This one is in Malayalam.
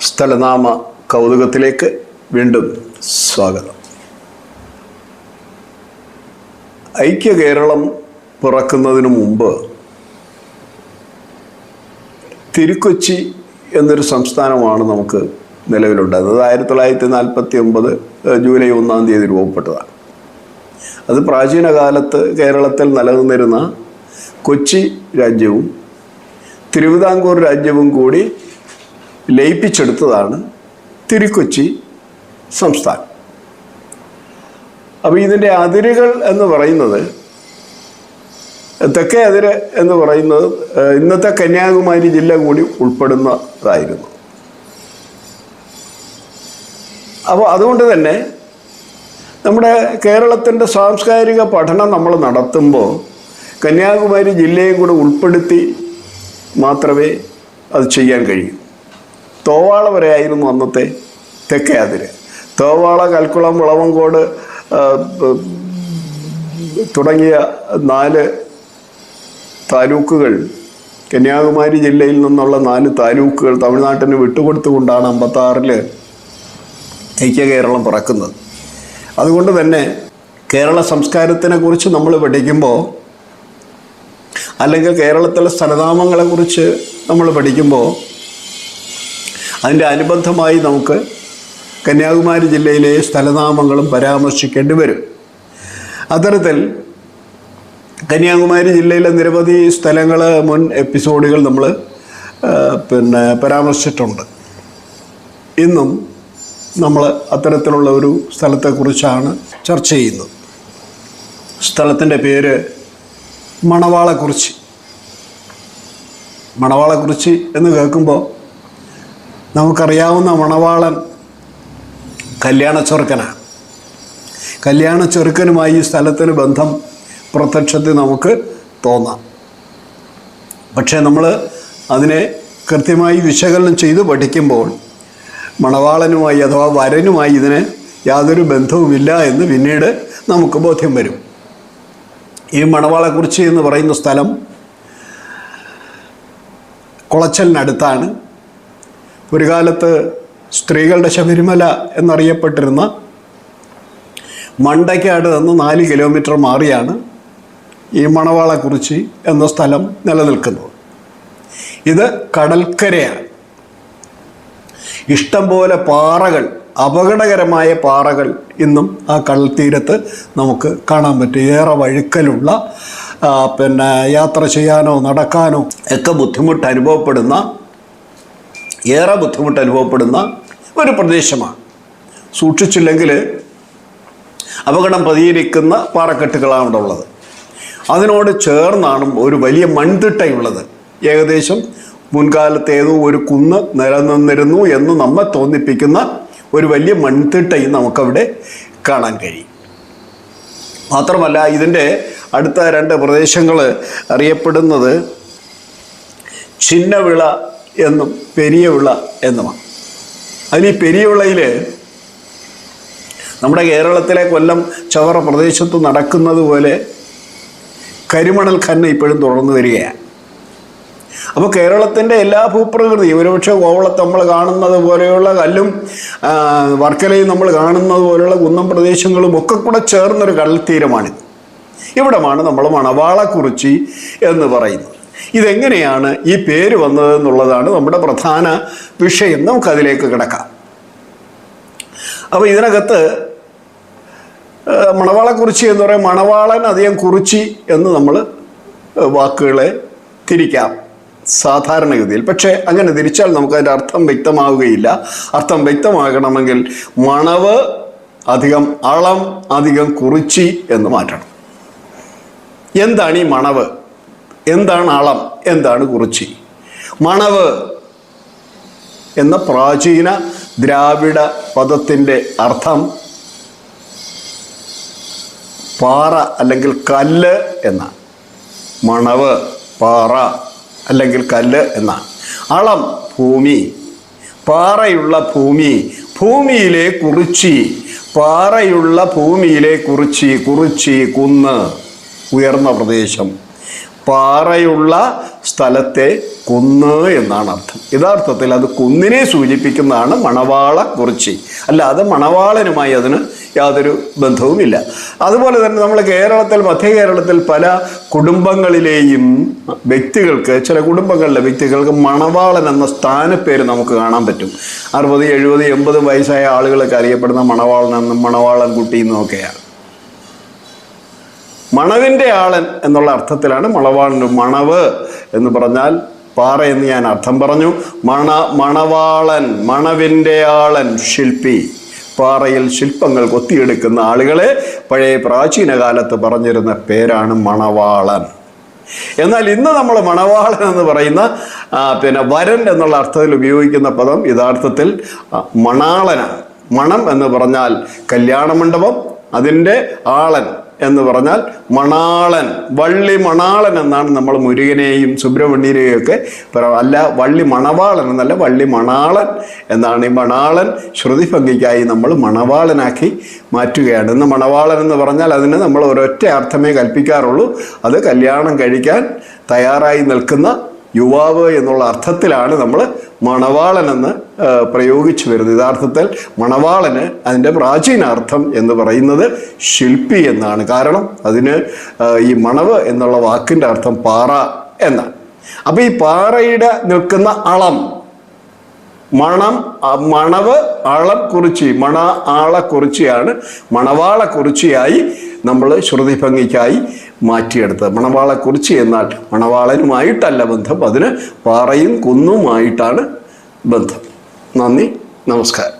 സ്ഥലനാമ കൗതുകത്തിലേക്ക് വീണ്ടും സ്വാഗതം. ഐക്യ കേരളം പിറക്കുന്നതിന് മുമ്പ് തിരുക്കൊച്ചി എന്നൊരു സംസ്ഥാനമാണ് നമുക്ക് നിലവിലുണ്ടായിരുന്നത്. 1949 ജൂലൈ 1-ാം തീയതി രൂപപ്പെട്ടതാണ്. അത് പ്രാചീന കാലത്ത് കേരളത്തിൽ നിലനിന്നിരുന്ന കൊച്ചി രാജ്യവും തിരുവിതാംകൂർ രാജ്യവും കൂടി ലയിപ്പിച്ചെടുത്തതാണ് തിരുക്കൊച്ചി സംസ്ഥാനം. അപ്പോൾ ഇതിൻ്റെ അതിരുകൾ എന്ന് പറയുന്നത്, തെക്കേ അതിര് എന്ന് പറയുന്നത് ഇന്നത്തെ കന്യാകുമാരി ജില്ല കൂടി ഉൾപ്പെടുന്നതായിരുന്നു. അപ്പോൾ അതുകൊണ്ട് തന്നെ നമ്മുടെ കേരളത്തിൻ്റെ സാംസ്കാരിക പഠനം നമ്മൾ നടത്തുമ്പോൾ കന്യാകുമാരി ജില്ലയും കൂടെ ഉൾപ്പെടുത്തി മാത്രമേ അത് ചെയ്യാൻ കഴിയൂ. തോവാള വരെയായിരുന്നു അന്നത്തെ തെക്കേ അതിര്. തോവാള, കൽക്കുളം, വിളവങ്കോട് തുടങ്ങിയ 4 താലൂക്കുകൾ, കന്യാകുമാരി ജില്ലയിൽ നിന്നുള്ള 4 താലൂക്കുകൾ തമിഴ്നാട്ടിന് വിട്ടുകൊടുത്തുകൊണ്ടാണ് 56-ൽ ഐക്യ കേരളം പിറക്കുന്നത്. അതുകൊണ്ട് തന്നെ കേരള സംസ്കാരത്തിനെ കുറിച്ച് നമ്മൾ പഠിക്കുമ്പോൾ, അല്ലെങ്കിൽ കേരളത്തിലെ സ്ഥലനാമങ്ങളെക്കുറിച്ച് നമ്മൾ പഠിക്കുമ്പോൾ അതിൻ്റെ അനുബന്ധമായി നമുക്ക് കന്യാകുമാരി ജില്ലയിലെ സ്ഥലനാമങ്ങളും പരാമർശിക്കേണ്ടി വരും. അത്തരത്തിൽ കന്യാകുമാരി ജില്ലയിലെ നിരവധി സ്ഥലങ്ങൾ മുൻ എപ്പിസോഡുകൾ നമ്മൾ പരാമർശിച്ചിട്ടുണ്ട്. ഇന്നും നമ്മൾ അത്തരത്തിലുള്ള ഒരു സ്ഥലത്തെക്കുറിച്ചാണ് ചർച്ച ചെയ്യുന്നത്. സ്ഥലത്തിൻ്റെ പേര് മണവാളക്കുറിച്ചി. മണവാളക്കുറിച്ചി എന്ന് കേൾക്കുമ്പോൾ നമുക്കറിയാവുന്ന മണവാളൻ കല്യാണ ചെറുക്കനാണ്. കല്യാണ ചെറുക്കനുമായി ഈ സ്ഥലത്തിന് ബന്ധം പ്രത്യക്ഷത്തിൽ നമുക്ക് തോന്നാം. പക്ഷേ നമ്മൾ അതിനെ കൃത്യമായി വിശകലനം ചെയ്ത് പഠിക്കുമ്പോൾ മണവാളനുമായി അഥവാ വരനുമായി ഇതിന് യാതൊരു ബന്ധവുമില്ല എന്ന് പിന്നീട് നമുക്ക് ബോധ്യം വരും. ഈ മണവാളക്കുറിച്ചി എന്ന് പറയുന്ന സ്ഥലം കുളച്ചലിനടുത്താണ്. ഒരു കാലത്ത് സ്ത്രീകളുടെ ശബരിമല എന്നറിയപ്പെട്ടിരുന്ന മണ്ടയ്ക്കാട് നിന്ന് 4 കിലോമീറ്റർ മാറിയാണ് ഈ മണവാളക്കുറിച്ചി എന്ന സ്ഥലം നിലനിൽക്കുന്നത്. ഇത് കടൽക്കരയാണ്. ഇഷ്ടംപോലെ പാറകൾ, അപകടകരമായ പാറകൾ ഇന്നും ആ കടൽ തീരത്ത് നമുക്ക് കാണാൻ പറ്റും. ഏറെ വഴുക്കലുള്ള, യാത്ര ചെയ്യാനോ നടക്കാനോ ഒക്കെ ഏറെ ബുദ്ധിമുട്ട് അനുഭവപ്പെടുന്ന ഒരു പ്രദേശമാണ്. സൂക്ഷിച്ചില്ലെങ്കിൽ അപകടം പതിയിരിക്കുന്ന പാറക്കെട്ടുകളാണ് അവിടെ ഉള്ളത്. അതിനോട് ചേർന്നാണ് ഒരു വലിയ മൺതിട്ടയുള്ളത്. ഏകദേശം മുൻകാലത്ത് ഏതോ ഒരു കുന്ന് നിലനിന്നിരുന്നു എന്ന് നമ്മെ തോന്നിപ്പിക്കുന്ന ഒരു വലിയ മൺതിട്ടയും നമുക്കവിടെ കാണാൻ കഴിയും. മാത്രമല്ല, ഇതിൻ്റെ അടുത്ത 2 പ്രദേശങ്ങൾ അറിയപ്പെടുന്നത് ചിന്നവിള എന്നും പെരിയവിള എന്നുമാണ്. അതിൽ ഈ പെരിയവിളയിൽ നമ്മുടെ കേരളത്തിലെ കൊല്ലം ചവറ പ്രദേശത്ത് നടക്കുന്നത് പോലെ കരിമണൽ ഖനനം ഇപ്പോഴും തുടർന്നു വരികയാണ്. അപ്പോൾ കേരളത്തിൻ്റെ എല്ലാ ഭൂപ്രകൃതിയും, ഒരുപക്ഷെ കോവളത്ത് നമ്മൾ കാണുന്നത് പോലെയുള്ള കല്ലും വർക്കലയും നമ്മൾ കാണുന്നത് പോലെയുള്ള കുന്നം പ്രദേശങ്ങളും ഒക്കെ കൂടെ ചേർന്നൊരു കടൽ തീരമാണിത്. ഇവിടമാണ് നമ്മൾ മണവാളക്കുറിച്ചി എന്ന് പറയുന്നത്. ഇതെങ്ങനെയാണ് ഈ പേര് വന്നതെന്നുള്ളതാണ് നമ്മുടെ പ്രധാന വിഷയം. നമുക്കതിലേക്ക് കിടക്കാം. അപ്പോൾ ഇതിനകത്ത് മണവാളക്കുറിച്ചി എന്ന് പറയും. മണവാളൻ അധികം കുറിച്ചി എന്ന് നമ്മൾ വാക്കുകളെ തിരിക്കാം സാധാരണഗതിയിൽ. പക്ഷേ അങ്ങനെ തിരിച്ചാൽ നമുക്കതിൻ്റെ അർത്ഥം വ്യക്തമാവുകയില്ല. അർത്ഥം വ്യക്തമാകണമെങ്കിൽ മണവ് അധികം അളം അധികം കുറിച്ചി എന്ന് മാറ്റണം. എന്താണ് ഈ മണവ്? എന്താണ് അളം? എന്താണ് കുറിച്ചി? മണവ് എന്ന പ്രാചീന ദ്രാവിഡ പദത്തിൻ്റെ അർത്ഥം പാറ അല്ലെങ്കിൽ കല്ല് എന്നാണ്. മണവ് പാറ അല്ലെങ്കിൽ കല്ല് എന്നാണ്. അളം ഭൂമി, പാറയുള്ള ഭൂമി, ഭൂമിയിലെ കുറിച്ചി, പാറയുള്ള ഭൂമിയിലെ കുറിച്ചി, കുറിച്ചി കുന്ന്, ഉയർന്ന പ്രദേശം. പാറയുള്ള സ്ഥലത്തെ കുന്ന് എന്നാണ് അർത്ഥം. യഥാർത്ഥത്തിൽ അത് കുന്നിനെ സൂചിപ്പിക്കുന്നതാണ് മണവാള കുറിച്ചി, അല്ലാതെ മണവാളനുമായി അതിന് യാതൊരു ബന്ധവുമില്ല. അതുപോലെ തന്നെ നമ്മൾ കേരളത്തിൽ, മധ്യ കേരളത്തിൽ പല കുടുംബങ്ങളിലെയും വ്യക്തികൾക്ക്, ചില കുടുംബങ്ങളിലെ വ്യക്തികൾക്ക് മണവാളൻ എന്ന സ്ഥാനപ്പേര് നമുക്ക് കാണാൻ പറ്റും. 60, 70, 80 വയസ്സായ ആളുകളൊക്കെ അറിയപ്പെടുന്ന മണവാളൻ എന്നും മണവാളൻ കുട്ടി എന്നൊക്കെയാണ്. മണവിൻ്റെ ആളൻ എന്നുള്ള അർത്ഥത്തിലാണ് മണവാളൻ. മണവ് എന്ന് പറഞ്ഞാൽ പാറ എന്ന് ഞാൻ അർത്ഥം പറഞ്ഞു. മണവാളൻ, മണവിൻ്റെ ആളൻ, ശില്പി. പാറയിൽ ശില്പങ്ങൾ കൊത്തിയെടുക്കുന്ന ആളുകളെ പഴയ പ്രാചീന കാലത്ത് പറഞ്ഞിരുന്ന പേരാണ് മണവാളൻ. എന്നാൽ ഇന്ന് നമ്മൾ മണവാളൻ എന്ന് പറയുന്ന വരൻ എന്നുള്ള അർത്ഥത്തിൽ ഉപയോഗിക്കുന്ന പദം യഥാർത്ഥത്തിൽ മണാളനാണ്. മണം എന്ന് പറഞ്ഞാൽ കല്യാണമണ്ഡപം, അതിൻ്റെ ആളൻ എന്ന് പറഞ്ഞാൽ മണാളൻ. വള്ളി മണാളൻ എന്നാണ് നമ്മൾ മുരുകനെയും സുബ്രഹ്മണ്യനെയും ഒക്കെ അല്ല, വള്ളി മണവാളൻ എന്നല്ല, വള്ളി മണാളൻ എന്നാണ്. ഈ മണാളൻ ശ്രുതിഭംഗിക്കായി നമ്മൾ മണവാളനാക്കി മാറ്റുകയാണ്. ഇന്ന് മണവാളൻ എന്ന് പറഞ്ഞാൽ അതിന് നമ്മൾ ഒരൊറ്റ അർത്ഥമേ കൽപ്പിക്കാറുള്ളൂ. അത് കല്യാണം കഴിക്കാൻ തയ്യാറായി നിൽക്കുന്ന യുവാവ് എന്നുള്ള അർത്ഥത്തിലാണ് നമ്മൾ മണവാളൻ എന്ന് പ്രയോഗിച്ചു വരുന്നത്. യഥാർത്ഥത്തിൽ മണവാളന് അതിൻ്റെ പ്രാചീന അർത്ഥം എന്ന് പറയുന്നത് ശില്പി എന്നാണ്. കാരണം അതിന് ഈ മണവ് എന്നുള്ള വാക്കിൻ്റെ അർത്ഥം പാറ എന്നാണ്. അപ്പം ഈ പാറയുടെ നിൽക്കുന്ന അളം, മണവ്, അളം, കുറിച്ചി, ആളക്കുറിച്ചിയാണ് മണവാളക്കുറിച്ചിയായി നമ്മൾ ശ്രുതിഭംഗിക്കായി മാറ്റിയെടുത്തത്. മണവാളക്കുറിച്ചി എന്നാൽ മണവാളനുമായിട്ടല്ല ബന്ധം, അതിന് പാറയും കുന്നുമായിട്ടാണ് ബന്ധം. നന്ദി, നമസ്കാരം.